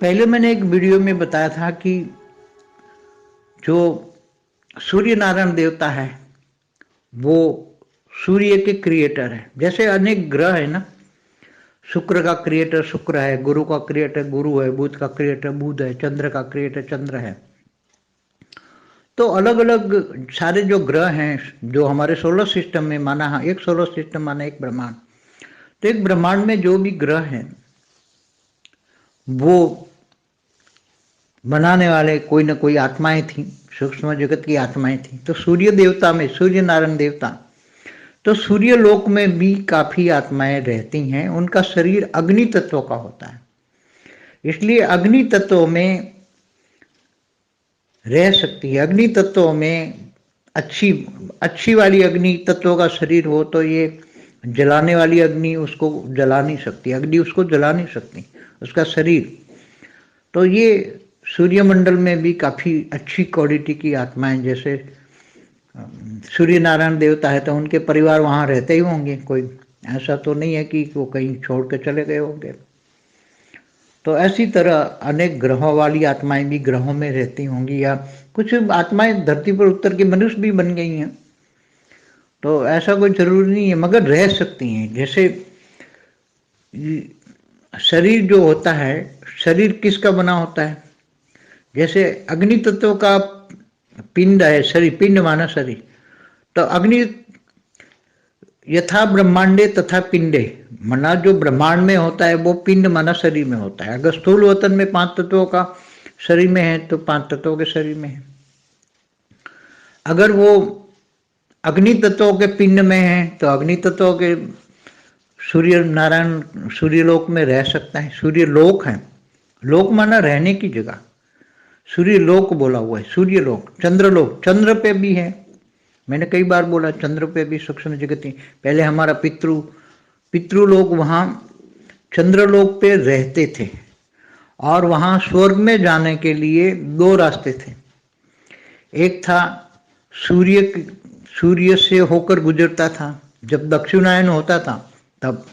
पहले मैंने एक वीडियो में बताया था कि जो सूर्य नारायण देवता है वो सूर्य के क्रिएटर है। जैसे अनेक ग्रह है ना, शुक्र का क्रिएटर शुक्र है, गुरु का क्रिएटर गुरु है, बुध का क्रिएटर बुध है, चंद्र का क्रिएटर चंद्र है। तो अलग अलग सारे जो ग्रह हैं जो हमारे सोलर सिस्टम में माना है, एक सोलर सिस्टम माना एक ब्रह्मांड। तो एक ब्रह्मांड में जो भी ग्रह हैं वो बनाने वाले कोई ना कोई आत्माएं थी, सूक्ष्म जगत की आत्माएं थी। तो सूर्य देवता में सूर्य नारायण देवता, तो सूर्य लोक में भी काफी आत्माएं रहती हैं। उनका शरीर अग्नि तत्व का होता है, इसलिए अग्नि तत्व में रह सकती है। अग्नि तत्व में अच्छी अच्छी वाली अग्नि तत्व का शरीर हो तो ये जलाने वाली अग्नि उसको जला नहीं सकती, अग्नि उसको जला नहीं सकती, उसका शरीर। तो ये सूर्यमंडल में भी काफी अच्छी क्वालिटी की आत्माएं, जैसे सूर्य नारायण देवता है तो उनके परिवार वहां रहते ही होंगे, कोई ऐसा तो नहीं है कि वो कहीं छोड़ के चले गए होंगे। तो ऐसी तरह अनेक ग्रहों वाली आत्माएं भी ग्रहों में रहती होंगी, या कुछ आत्माएं धरती पर उतर के मनुष्य भी बन गई हैं। तो ऐसा कोई जरूरी नहीं है, मगर रह सकती हैं। जैसे शरीर जो होता है, शरीर किसका बना होता है? जैसे अग्नि तत्व का पिंड है, शरीर, पिंड माना शरीर। तो अग्नि यथा ब्रह्मांडे तथा पिंडे, मना जो ब्रह्मांड में होता है वो पिंड माना शरीर में होता है। अगर स्थूल वतन में 5 तत्वों का शरीर में है तो 5 तत्वों के शरीर में है। अगर वो अग्नि तत्वों के पिंड में है तो अग्नि तत्वों के सूर्य नारायण सूर्यलोक में रह सकता है। सूर्यलोक है, लोक माना रहने की जगह, सूर्यलोक बोला हुआ है। सूर्यलोक, चंद्रलोक, चंद्र पे भी है। मैंने कई बार बोला चंद्र पे भी सूक्ष्म जगत ही। पहले हमारा पितृलोक वहाँ चंद्रलोक पे रहते थे, और वहाँ स्वर्ग में जाने के लिए 2 रास्ते थे। एक था सूर्य से होकर गुजरता था जब दक्षिणायन होता था तब।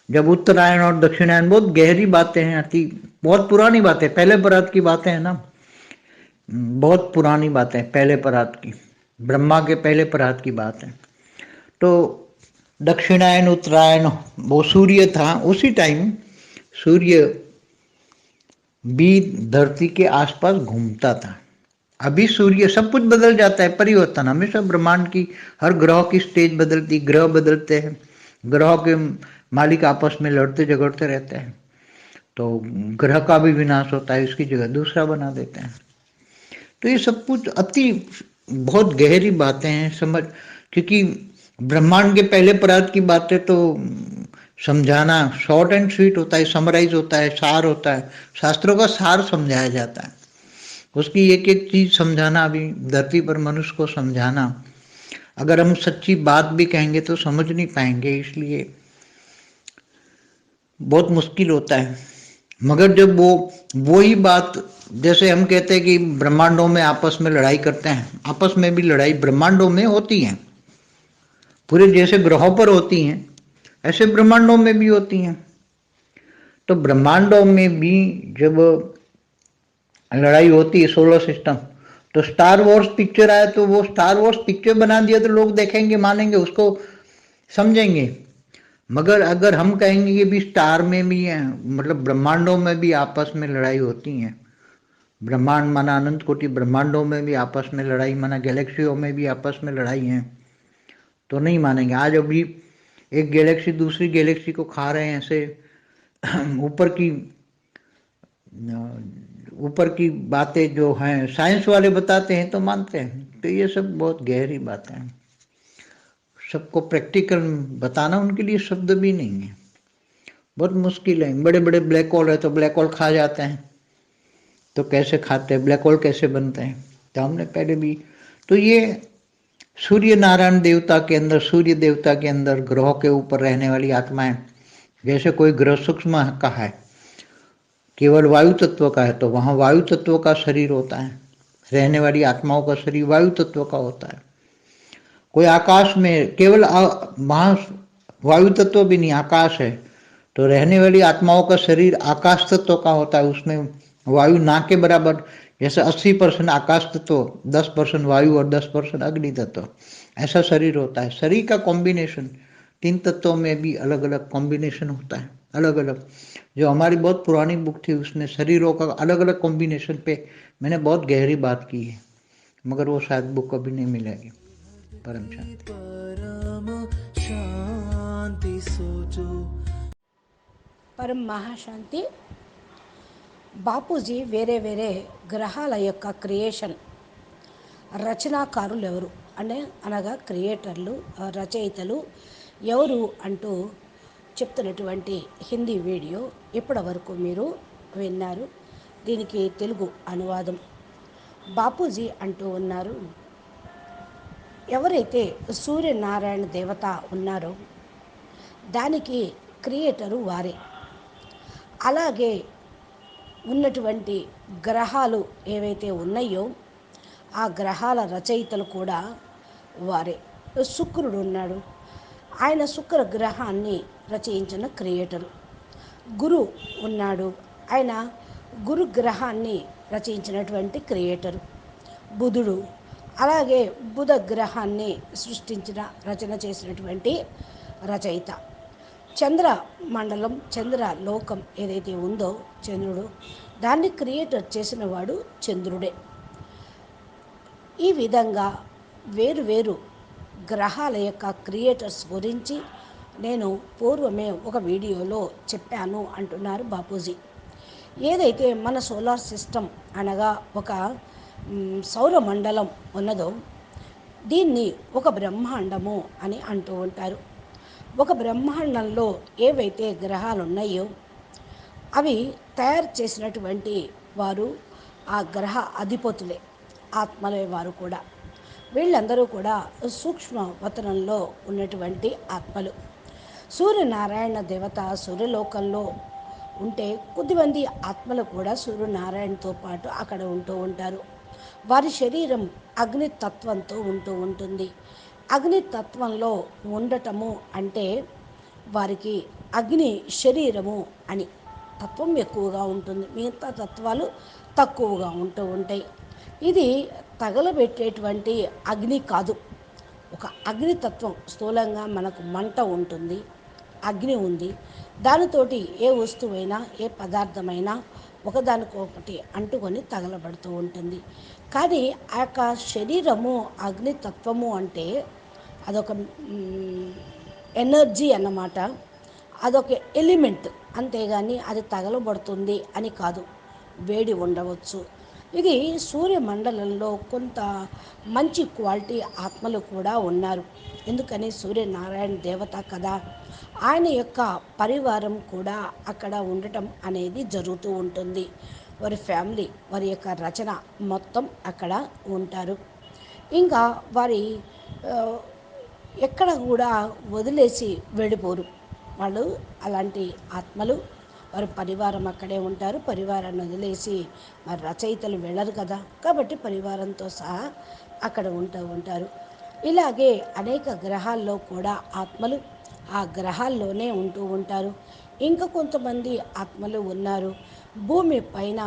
जब उत्तरायण और दक्षिणायन, बहुत गहरी बातें हैं, अति बहुत पुरानी बातें, पहले परात की बातें हैं ना, बहुत पुरानी बातें, पहले परात की, ब्रह्मा के पहले परात की बात है। तो दक्षिणायन उत्तरायण वो सूर्य था, उसी टाइम सूर्य भी धरती के आसपास घूमता था। अभी सूर्य, सब कुछ बदल जाता है, परिवर्तन हमेशा ब्रह्मांड की, हर ग्रह की स्टेज बदलती, ग्रह बदलते हैं, ग्रह के मालिक आपस में लड़ते झगड़ते रहते हैं। तो ग्रह का भी विनाश होता है, इसकी जगह दूसरा बना देते हैं। तो ये सब कुछ अति बहुत गहरी बातें हैं समझ, क्योंकि ब्रह्मांड के पहले परात की बातें तो समझाना शॉर्ट एंड स्वीट होता है, समराइज होता है, सार होता है, शास्त्रों का सार समझाया जाता है। उसकी एक एक चीज समझाना, अभी धरती पर मनुष्य को समझाना, अगर हम सच्ची बात भी कहेंगे तो समझ नहीं पाएंगे, इसलिए बहुत मुश्किल होता है। मगर जब वो ही बात, जैसे हम कहते हैं कि ब्रह्मांडों में आपस में लड़ाई करते हैं, आपस में भी लड़ाई ब्रह्मांडों में होती है, पूरे जैसे ग्रहों पर होती हैं ऐसे ब्रह्मांडों में भी होती हैं। तो ब्रह्मांडों में भी जब लड़ाई होती है सोलर सिस्टम, तो स्टार वॉर्स पिक्चर आया तो वो स्टार वॉर्स पिक्चर बना दिया तो लोग देखेंगे, मानेंगे, उसको समझेंगे। मगर अगर हम कहेंगे कि भी स्टार में भी है, मतलब ब्रह्मांडों में भी आपस में लड़ाई होती है, ब्रह्मांड माना अनंत कोटि ब्रह्मांडों में भी आपस में लड़ाई माना गैलेक्सियों में भी आपस में लड़ाई है, तो नहीं मानेंगे। आज अभी एक गैलेक्सी दूसरी गैलेक्सी को खा रहे हैं, ऐसे ऊपर की बातें जो हैं साइंस वाले बताते हैं तो मानते हैं। तो ये सब बहुत गहरी बातें हैं, सबको प्रैक्टिकल बताना उनके लिए शब्द भी नहीं है, बहुत मुश्किल है। बड़े बड़े ब्लैक होल है तो ब्लैक होल खा जाते हैं, तो कैसे खाते हैं, ब्लैक होल कैसे बनते हैं, तो हमने पहले भी। तो ये सूर्य नारायण देवता के अंदर, सूर्य देवता के अंदर ग्रहों के ऊपर रहने वाली आत्माएं, जैसे कोई ग्रह सूक्ष्म का है, केवल वायु तत्व का है, तो वहाँ वायु तत्व का शरीर होता है, रहने वाली आत्माओं का शरीर वायु तत्व का होता है। कोई आकाश में, केवल वहाँ वायु तत्व भी नहीं, आकाश है, तो रहने वाली आत्माओं का शरीर आकाश तत्व का होता है, उसमें वायु ना के बराबर, जैसे 80% आकाश तत्व, 10% वायु और 10% अग्नि तत्व, ऐसा शरीर होता है। शरीर का कॉम्बिनेशन 3 तत्वों में भी अलग अलग कॉम्बिनेशन होता है, अलग अलग। जो हमारी बहुत पुरानी बुक थी उसमें शरीरों का अलग अलग कॉम्बिनेशन पे मैंने बहुत गहरी बात की है, मगर वो शायद बुक अभी नहीं मिलेगी। परम शांति। परम शांति सोचो। పరం మహాశాంతి. బాపూజీ వేరే వేరే గ్రహాల యొక్క క్రియేషన్ రచనాకారులు ఎవరు అనగా క్రియేటర్లు, రచయితలు ఎవరు అంటూ చెప్తున్నటువంటి హిందీ వీడియో ఇప్పటి వరకు మీరు విన్నారు. దీనికి తెలుగు అనువాదం. బాపూజీ అంటూ ఉన్నారు, ఎవరైతే సూర్యనారాయణ దేవత ఉన్నారో దానికి క్రియేటరు వారే. అలాగే ఉన్నటువంటి గ్రహాలు ఏవైతే ఉన్నాయో ఆ గ్రహాల రచయితలు కూడా వారే. శుక్రుడు ఉన్నాడు, ఆయన శుక్ర గ్రహాన్ని రచయించిన క్రియేటరు. గురు ఉన్నాడు, ఆయన గురు గ్రహాన్ని రచయించినటువంటి క్రియేటరు. బుధుడు, అలాగే బుధ గ్రహాన్ని సృష్టించిన రచన చేసినటువంటి రచయిత. చంద్ర మండలం, చంద్ర లోకం ఏదైతే ఉందో చంద్రుడు, దాన్ని క్రియేటర్ చేసిన వాడు చంద్రుడే. ఈ విధంగా వేరు వేరు గ్రహాల యొక్క క్రియేటర్స్ గురించి నేను పూర్వమే ఒక వీడియోలో చెప్పాను అంటున్నారు బాపూజీ. ఏదైతే మన సోలార్ సిస్టమ్ అనగా ఒక సౌరమండలం ఉన్నదో దీన్ని ఒక బ్రహ్మాండము అని అంటూ ఉంటారు. ఒక బ్రహ్మాండంలో ఏవైతే గ్రహాలు ఉన్నాయో అవి తయారు చేసినటువంటి వారు ఆ గ్రహ అధిపతులే, ఆత్మలే వారు కూడా. వీళ్ళందరూ కూడా సూక్ష్మ వతనంలో ఉన్నటువంటి ఆత్మలు. సూర్యనారాయణ దేవత సూర్యలోకంలో ఉంటే కొద్దిమంది ఆత్మలు కూడా సూర్యనారాయణతో పాటు అక్కడ ఉంటూ ఉంటారు. వారి శరీరం అగ్నితత్వంతో ఉంటూ ఉంటుంది. అగ్నితత్వంలో ఉండటము అంటే వారికి అగ్ని శరీరము అని తత్వం ఎక్కువగా ఉంటుంది, మిగతా తత్వాలు తక్కువగా ఉంటూ ఉంటాయి. ఇది తగలబెట్టేటువంటి అగ్ని కాదు, ఒక అగ్నితత్వం. స్థూలంగా మనకు మంట ఉంటుంది, అగ్ని ఉంది, దానితోటి ఏ వస్తువైనా ఏ పదార్థమైనా ఒకదానికొకటి అంటుకొని తగలబడుతూ ఉంటుంది. కానీ ఆ యొక్క శరీరము అగ్నితత్వము అంటే అదొక ఎనర్జీ అన్నమాట, అదొక ఎలిమెంట్, అంతేగాని అది తగలబడుతుంది అని కాదు. వేడి ఉండవచ్చు. ఇది సూర్యమండలంలో కొంత మంచి క్వాలిటీ ఆత్మలు కూడా ఉన్నారు. ఎందుకని సూర్యనారాయణ దేవత కదా, ఆయన యొక్క పరివారం కూడా అక్కడ ఉండటం అనేది జరుగుతూ ఉంటుంది. వారి ఫ్యామిలీ, వారి యొక్క రచన మొత్తం అక్కడ ఉంటారు. ఇంకా వారి ఎక్కడ కూడా వదిలేసి వెళ్ళిపోరు వాళ్ళు. అలాంటి ఆత్మలు, వారి పరివారం అక్కడే ఉంటారు. పరివారాన్ని వదిలేసి మరి రచయితలు వెళ్ళరు కదా, కాబట్టి పరివారంతో సహా అక్కడ ఉంటూ ఉంటారు. ఇలాగే అనేక గ్రహాల్లో కూడా ఆత్మలు ఆ గ్రహాల్లోనే ఉంటూ ఉంటారు. ఇంకా కొంతమంది ఆత్మలు ఉన్నారు భూమి పైన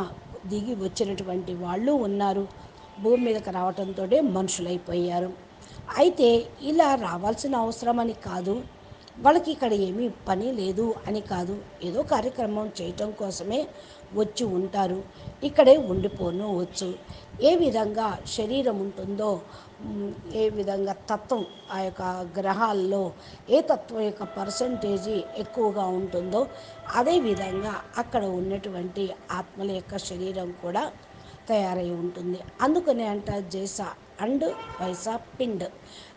దిగి వచ్చినటువంటి వాళ్ళు ఉన్నారు. భూమి మీదకి రావడంతో మనుషులైపోయారు. అయితే ఇలా రావాల్సిన అవసరం అని కాదు, వాళ్ళకి ఇక్కడ ఏమీ పని లేదు అని కాదు, ఏదో కార్యక్రమం చేయటం కోసమే వచ్చి ఉంటారు. ఇక్కడే ఉండిపోను వచ్చు. ఏ విధంగా శరీరం ఉంటుందో, ఏ విధంగా తత్వం ఆ యొక్క గ్రహాల్లో ఏ తత్వం యొక్క పర్సంటేజీ ఎక్కువగా ఉంటుందో అదేవిధంగా అక్కడ ఉన్నటువంటి ఆత్మల యొక్క శరీరం కూడా తయారై ఉంటుంది. అందుకని అంట జైసా అండ్ వైసా పిండ్,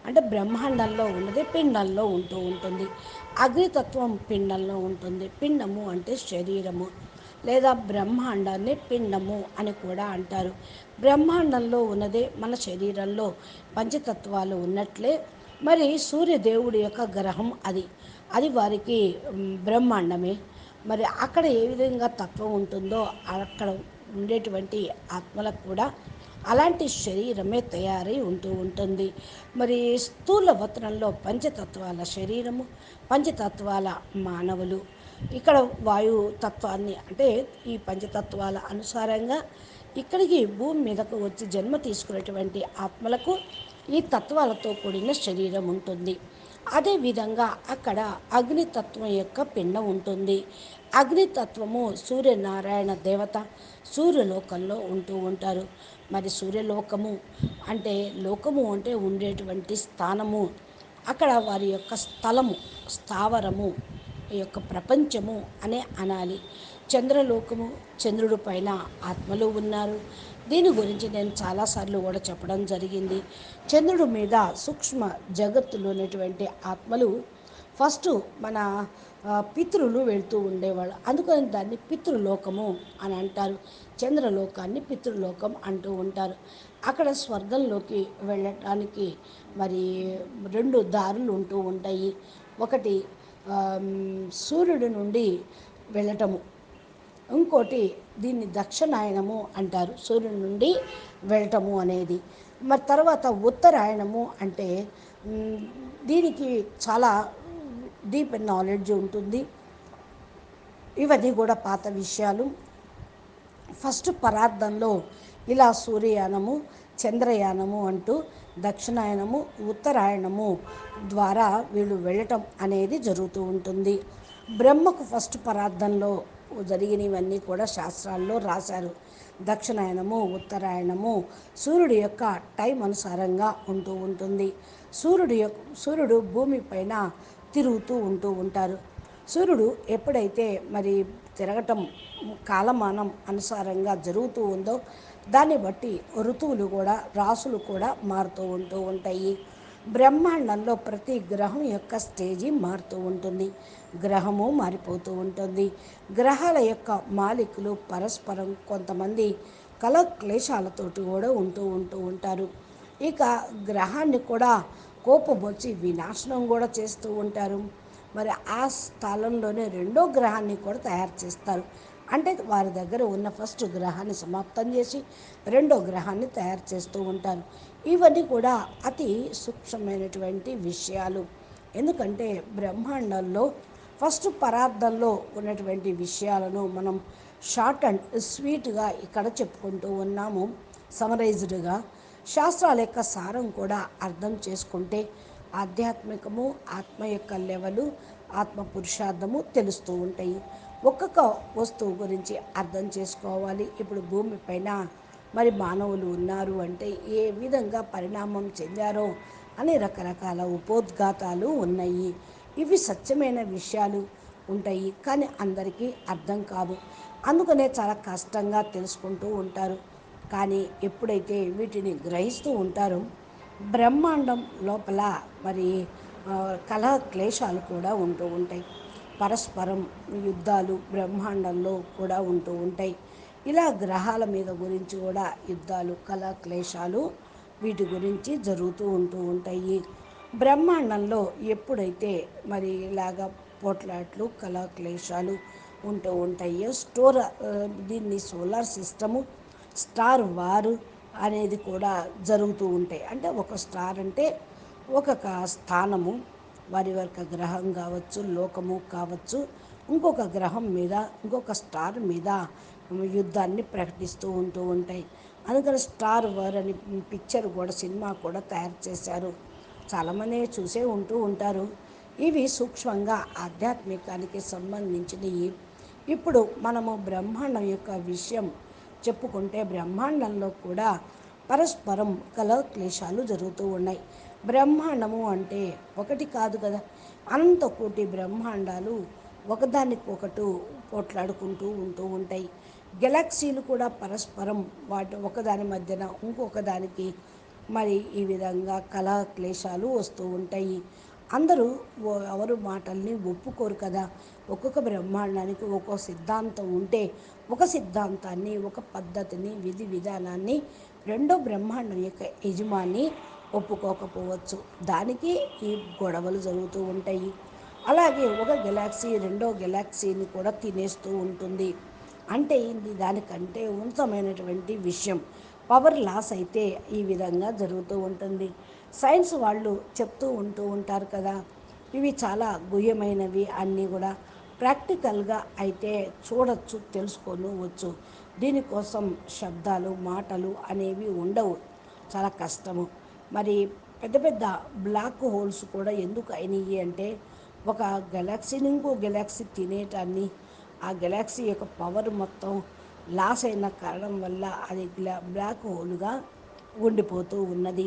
అంటే బ్రహ్మాండంలో ఉన్నది పిండంలో ఉంటూ ఉంటుంది. అగ్నితత్వం పిండంలో ఉంటుంది. పిండము అంటే శరీరము, లేదా బ్రహ్మాండాన్ని పిండము అని కూడా అంటారు. బ్రహ్మాండంలో ఉన్నదే మన శరీరంలో పంచతత్వాలు ఉన్నట్లే మరి సూర్యదేవుడి యొక్క గ్రహం అది, అది వారికి బ్రహ్మాండమే. మరి అక్కడ ఏ విధంగా తత్వం ఉంటుందో అక్కడ ఉండేటువంటి ఆత్మలకు కూడా అలాంటి శరీరమే తయారై ఉంటూ ఉంటుంది. మరి స్థూల వతనంలో పంచతత్వాల శరీరము, పంచతత్వాల మానవులు, ఇక్కడ వాయు తత్వాన్ని అంటే ఈ పంచతత్వాల అనుసారంగా ఇక్కడికి భూమి మీదకు వచ్చి జన్మ తీసుకున్నటువంటి ఆత్మలకు ఈ తత్వాలతో కూడిన శరీరం ఉంటుంది. అదేవిధంగా అక్కడ అగ్నితత్వం యొక్క పిండం ఉంటుంది. అగ్నితత్వము సూర్యనారాయణ దేవత సూర్యలోకంలో ఉంటూ ఉంటారు. మరి సూర్యలోకము అంటే లోకము అంటే ఉండేటువంటి స్థానము, అక్కడ వారి యొక్క స్థలము, స్థావరము, ఈ యొక్క ప్రపంచము అనే అనాలి. చంద్రలోకము, చంద్రుడి పైన ఆత్మలు ఉన్నారు. దీని గురించి నేను చాలాసార్లు కూడా చెప్పడం జరిగింది. చంద్రుడి మీద సూక్ష్మ జగత్తులో ఉన్నటువంటి ఆత్మలు ఫస్ట్ మన పితృలు వెళ్తూ ఉండేవాళ్ళు, అందుకని దాన్ని పితృలోకము అని అంటారు. చంద్రలోకాన్ని పితృలోకం అంటూ ఉంటారు. అక్కడ స్వర్గంలోకి వెళ్ళటానికి మరి రెండు దారులు ఉంటూ ఉంటాయి. ఒకటి సూర్యుడి నుండి వెళ్ళటము, ఇంకోటి దీన్ని దక్షిణాయనము అంటారు, సూర్యుడి నుండి వెళ్ళటము అనేది. మరి తర్వాత ఉత్తరాయణము అంటే దీనికి చాలా డీప్ నాలెడ్జ్ ఉంటుంది. ఇవన్నీ కూడా పాత విషయాలు. ఫస్ట్ పరార్థంలో ఇలా సూర్యయానము, చంద్రయానము అంటూ దక్షిణాయనము, ఉత్తరాయణము ద్వారా వీళ్ళు వెళ్ళటం అనేది జరుగుతూ ఉంటుంది. బ్రహ్మకు ఫస్ట్ పరార్థంలో జరిగినవన్నీ కూడా శాస్త్రాల్లో రాశారు. దక్షిణాయనము, ఉత్తరాయణము సూర్యుడి యొక్క టైం అనుసారంగా ఉంటూ ఉంటుంది. సూర్యుడు భూమిపైన తిరుగుతూ ఉంటూ ఉంటారు. సూర్యుడు ఎప్పుడైతే మరి తిరగటం కాలమానం అనుసారంగా జరుగుతూ ఉందో దాన్ని బట్టి ఋతువులు కూడా, రాసులు కూడా మారుతూ ఉంటూ ఉంటాయి. బ్రహ్మాండంలో ప్రతి గ్రహం యొక్క స్టేజీ మారుతూ ఉంటుంది, గ్రహము మారిపోతూ ఉంటుంది. గ్రహాల యొక్క మాలికలు పరస్పరం కొంతమంది క్లేశాలతోటి కూడా ఉంటూ ఉంటారు. ఇక గ్రహాన్ని కూడా కోపం వచ్చి వినాశనం కూడా చేస్తూ ఉంటారు. మరి ఆ స్థలంలోనే రెండో గ్రహాన్ని కూడా తయారు చేస్తారు. అంటే వారి దగ్గర ఉన్న ఫస్ట్ గ్రహాన్ని సమాప్తం చేసి రెండో గ్రహాన్ని తయారు చేస్తూ ఉంటారు. ఇవన్నీ కూడా అతి సూక్ష్మమైనటువంటి విషయాలు. ఎందుకంటే బ్రహ్మాండంలో ఫస్ట్ పరార్థంలో ఉన్నటువంటి విషయాలను మనం షార్ట్ అండ్ స్వీట్గా ఇక్కడ చెప్పుకుంటూ ఉన్నాము, సమరైజ్డ్గా. శాస్త్రాల యొక్క సారం కూడా అర్థం చేసుకుంటే ఆధ్యాత్మికము, ఆత్మ యొక్క లెవెలు, ఆత్మ పురుషార్థము తెలుస్తూ ఉంటాయి. ఒక్కొక్క వస్తువు గురించి అర్థం చేసుకోవాలి. ఇప్పుడు భూమిపైన మరి మానవులు ఉన్నారు అంటే ఏ విధంగా పరిణామం చెందారో అని రకరకాల ఉపోద్ఘాతాలు ఉన్నాయి. ఇవి సత్యమైన విషయాలు ఉంటాయి, కానీ అందరికీ అర్థం కాదు. అందుకనే చాలా కష్టంగా తెలుసుకుంటూ ఉంటారు. కానీ ఎప్పుడైతే వీటిని గ్రహిస్తూ ఉంటారో బ్రహ్మాండం లోపల మరి కలహ క్లేశాలు కూడా ఉంటూ ఉంటాయి. పరస్పరం యుద్ధాలు బ్రహ్మాండంలో కూడా ఉంటూ ఉంటాయి. ఇలా గ్రహాల మీద గురించి కూడా యుద్ధాలు, కలహ క్లేశాలు వీటి గురించి జరుగుతూ ఉంటూ ఉంటాయి. బ్రహ్మాండంలో ఎప్పుడైతే మరి ఇలాగా పోట్లాట్లు, కలహ క్లేశాలు ఉంటూ ఉంటాయో దీన్ని సోలార్ సిస్టము, స్టార్ వారు అనేది కూడా జరుగుతూ ఉంటాయి. అంటే ఒక స్టార్ అంటే ఒక్కొక్క స్థానము, వారి యొక్క గ్రహం కావచ్చు, లోకము కావచ్చు, ఇంకొక గ్రహం మీద, ఇంకొక స్టార్ మీద యుద్ధాన్ని ప్రకటిస్తూ ఉంటూ ఉంటాయి. అందుకని స్టార్ వార్ అని పిక్చర్ కూడా, సినిమా కూడా తయారు చేశారు. చాలామంది చూసే ఉంటూ ఉంటారు. ఇవి సూక్ష్మంగా ఆధ్యాత్మికానికి సంబంధించినవి. ఇప్పుడు మనము బ్రహ్మాండం యొక్క విషయం చెప్పుకుంటే బ్రహ్మాండంలో కూడా పరస్పరం కలహ క్లేశాలు జరుగుతూ ఉన్నాయి. బ్రహ్మాండము అంటే ఒకటి కాదు కదా, అనంత కోటి బ్రహ్మాండాలు ఒకదానికొకటి పోట్లాడుకుంటూ ఉంటూ ఉంటాయి. గెలాక్సీలు కూడా పరస్పరం వాటి ఒకదాని మధ్యన ఇంకొకదానికి మరి ఈ విధంగా కలహ క్లేశాలు వస్తూ ఉంటాయి. అందరూ ఎవరు మాటల్ని ఒప్పుకోరు కదా. ఒక్కొక్క బ్రహ్మాండానికి ఒక్కో సిద్ధాంతం ఉంటే ఒక సిద్ధాంతాన్ని, ఒక పద్ధతిని, విధి విధానాన్ని రెండో బ్రహ్మాండం యొక్క యజమాని ఒప్పుకోకపోవచ్చు. దానికి ఈ గొడవలు జరుగుతూ ఉంటాయి. అలాగే ఒక గెలాక్సీ రెండో గెలాక్సీని కూడా తినేస్తూ ఉంటుంది. అంటే ఇది దానికంటే ఉన్నతమైనటువంటి విషయం. పవర్ లాస్ అయితే ఈ విధంగా జరుగుతూ ఉంటుంది. సైన్స్ వాళ్ళు చెప్తూ ఉంటూ ఉంటారు కదా, ఇవి చాలా గుహ్యమైనవి అన్నీ కూడా. ప్రాక్టికల్గా అయితే చూడొచ్చు, తెలుసుకోవచ్చు. దీనికోసం శబ్దాలు, మాటలు అనేవి ఉండవు, చాలా కష్టము. మరి పెద్ద పెద్ద బ్లాక్ హోల్స్ కూడా ఎందుకు అయినాయి అంటే, ఒక గెలాక్సీని ఇంకో గెలాక్సీ తినేటాన్ని, ఆ గెలాక్సీ యొక్క పవర్ మొత్తం లాస్ అయిన కారణం వల్ల అది బ్లాక్ హోల్గా ఉండిపోతూ ఉన్నది.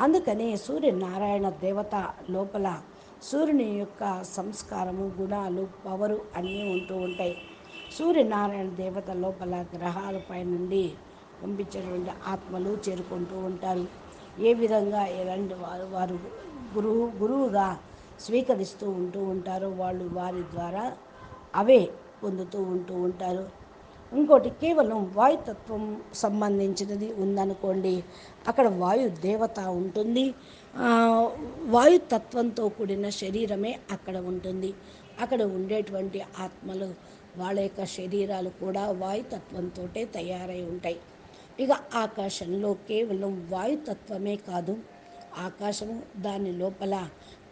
అందుకని సూర్యనారాయణ దేవత లోపల సూర్యుని యొక్క సంస్కారము, గుణాలు, పవరు అన్నీ ఉంటూ ఉంటాయి. సూర్యనారాయణ దేవత లోపల గ్రహాలపై నుండి పంపించేటువంటి ఆత్మలు చేరుకుంటూ ఉంటారు. ఏ విధంగా ఎలాంటి వారు గురువుగా స్వీకరిస్తూ ఉంటారో వాళ్ళు వారి ద్వారా అవే పొందుతూ ఉంటారు. ఇంకోటి కేవలం వాయుతత్వం సంబంధించినది ఉందనుకోండి, అక్కడ వాయు దేవత ఉంటుంది. వాయుతత్వంతో కూడిన శరీరమే అక్కడ ఉంటుంది. అక్కడ ఉండేటువంటి ఆత్మలు వాళ్ళ యొక్క శరీరాలు కూడా వాయుతత్వంతో తయారై ఉంటాయి. ఇక ఆకాశంలో కేవలం వాయుతత్వమే కాదు, ఆకాశము దాని లోపల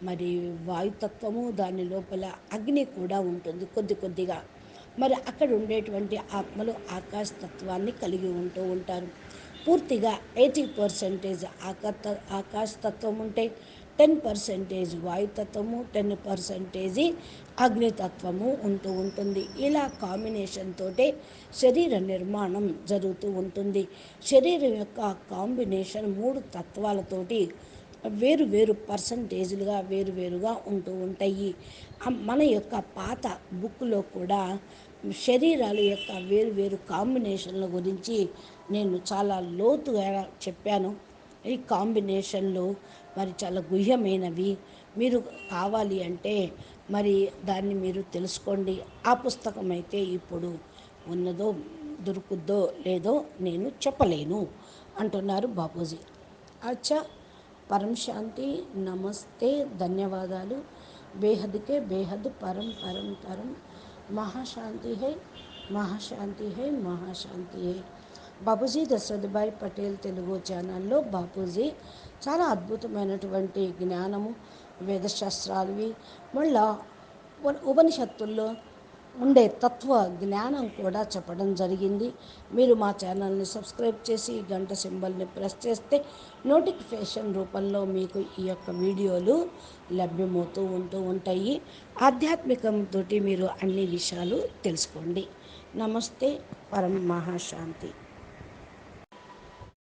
మరి వాయుతత్వము, దాని లోపల అగ్ని కూడా ఉంటుంది కొద్ది కొద్దిగా. మరి అక్కడ ఉండేటువంటి ఆత్మలు ఆకాశతత్వాన్ని కలిగి ఉంటారు. పూర్తిగా 80% ఆకాశతత్వం ఉంటే 10% వాయుతత్వము, 10% అగ్నితత్వము ఉంటుంది. ఇలా కాంబినేషన్ తోటే శరీర నిర్మాణం జరుగుతూ ఉంటుంది. శరీరం యొక్క కాంబినేషన్ 3 తత్వాలతోటి వేరు వేరు పర్సంటేజ్లుగా వేరువేరుగా ఉంటాయి. మన యొక్క పాత బుక్లో కూడా శరీరాల యొక్క వేరు వేరు కాంబినేషన్ల గురించి నేను చాలా లోతుగా చెప్పాను. ఈ కాంబినేషన్లు మరి చాలా గుహ్యమైనవి. మీరు కావాలి అంటే మరి దాన్ని మీరు తెలుసుకోండి. ఆ పుస్తకం అయితే ఇప్పుడు ఉన్నదో దొరుకుద్దో లేదో నేను చెప్పలేను అంటున్నారు బాపూజీ. అచ్చా, పరం శాంతి, నమస్తే, ధన్యవాదాలు. బేహద్కే బేహద్ పరం పరం పరం మహాశాంతి హై, మహాశాంతి హై, మహాశాంతి హై. బాపూజీ దశరథభాయ్ పటేల్ తెలుగు ఛానల్లో బాపూజీ చాలా అద్భుతమైనటువంటి జ్ఞానము, వేదశాస్త్రాలవి, మళ్ళా ఉపనిషత్తుల్లో ఉండే తత్వ జ్ఞానం కూడా చెప్పడం జరిగింది. మీరు మా ఛానల్ని సబ్స్క్రైబ్ చేసి గంట సింబల్ని ప్రెస్ చేస్తే నోటిఫికేషన్ రూపంలో మీకు ఈ యొక్క వీడియోలు లభ్యమవుతూ ఉంటాయి. ఆధ్యాత్మికంతో మీరు అన్ని విషయాలు తెలుసుకోండి. నమస్తే, పరం మహాశాంతి.